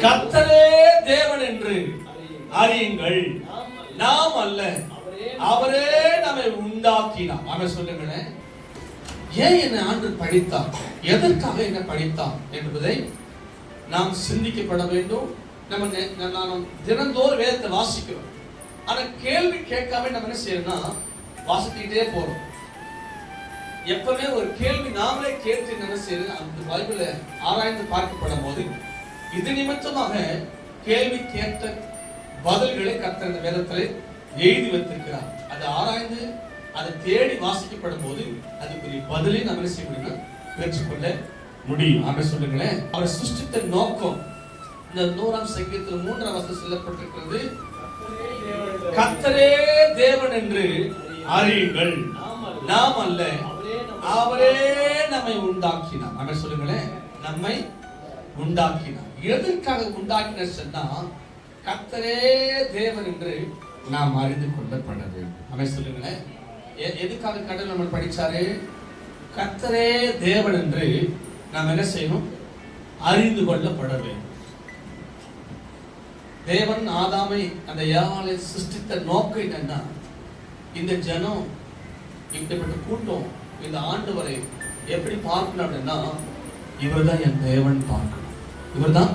கர்த்தரே தேவன் என்று அறியுங்கள். நாம் அல்ல, அவரே நம்மை உண்டாக்கினார். அவன் சொல்லுங்களேன், ஏன் என்னை ஆண்டவர் படைத்தார், எதற்காக என்ன படைத்தார் என்பதை நாம் சிந்திக்கப்பட வேண்டும். நம்ம தினந்தோறும் வேதத்தை வாசிக்கிறோம். ஆனா கேள்வி கேட்காம நம்ம என்ன செய்யறோம்னா வாசிக்கிட்டே போறோம். எப்பவுமே ஒரு கேள்வி நாமளே கேட்டு என்ன செய்யறது, அந்த பைபிளை ஆராய்ந்து பார்க்கப்படும் போது இது நிமித்தமாக கேள்வி கேட்ட பதில்களை கர்த்தர் இந்த வேதத்தில் எழுதி வைத்திருக்கிறார். அதை ஆராய்ந்து அதை தேடி வாசிக்கப்படும் போது அதுக்குரிய பதிலை நம்ம என்ன செய்ய முடியும், பெற்றுக்கொள்ள முடியும். அப்படின்னு சொல்லுங்களேன். அவர் சிருஷ்டித்த நோக்கம் இந்த 100ஆம் சங்கீதத்தில் 3ஆம் வசனம் சொல்லப்பட்டிருக்கிறது, கர்த்தரே தேவன் என்று அறியுங்கள், நாம் அல்ல, அவரே நம்மை உண்டாக்கினார். அப்படின்னு சொல்லுங்களேன். நம்மை உண்டாக்கினார். எதற்காக உண்டாக்கினார் சொன்னா, கர்த்தரே தேவன் என்று நாம் அறிந்து கொள்ளப்பட வேண்டும். அப்படின்னு சொல்லுங்களேன். எதுக்காக கடவுள் நம்ம படிச்சாரு? கர்த்தரே தேவன் என்று நாம் என்ன செய்யணும், அறிந்து கொள்ளப்பட வேண்டும். தேவன் ஆதாமை அந்த ஏவாளை சிருஷ்டித்த நோக்கம் என்னன்னா, இந்த ஜனம் இப்படிப்பட்ட கூட்டம் இந்த ஆண்டு வரை எப்படி பார்க்கணும் அப்படின்னா, இவர் தான் என் தேவன் பார்க்கணும், இவர் தான்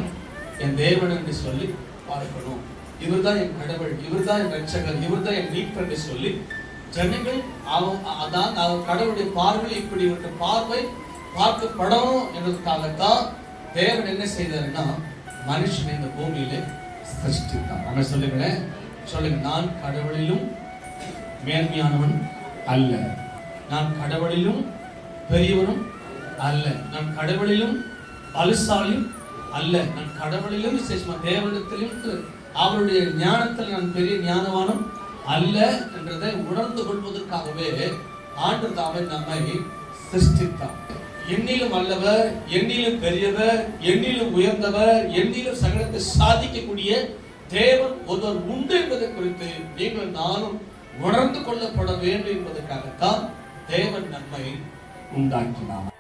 என் தேவன் என்று சொல்லி பார்க்கணும், இவர் தான் என் கடவுள், இவர் தான் என் ரட்சகர், இவர் தான் என் மீட்பர் என்று சொல்லி ஜனங்கள் அதான் கடவுளுடைய பார்வை இப்படி ஒரு பார்வை பார்க்கப்படணும் என்பதற்காகத்தான் தேவன் என்ன செய்தாருன்னா மனுஷனை இந்த பூமியிலே சிருஷ்டித்தார். நம்ம சொல்லுங்களேன், சொல்லுங்க, நான் கடவுளிலும் மேன்மையானவன் அல்ல, நான் கடவுளிலும் பெரியவனும் அல்ல, நான் கடவுளிலும் பலசாலியும் அல்ல, நான் கடவுளிலும் விசேஷமா தேவனிடத்திலும் அவருடைய ஞானத்தில் நான் பெரிய ஞானவானும் அல்ல என்றதை உணர்ந்து கொள்வதற்காகவே ஆண்டவர் தாமே நம்மை சிருஷ்டித்தார். என்னிலும் அல்லவர், என்னிலும் பெரியவர், என்னிலும் உயர்ந்தவர், என்னிலும் சகலத்தை சாதிக்கக்கூடிய தேவன் ஒருவர் உண்டு என்பதை குறித்து நீங்கள் நானும் உணர்ந்து கொள்ளப்பட வேண்டும் என்பதற்காகத்தான் தேவன் நம்மை உண்டாக்கினார்.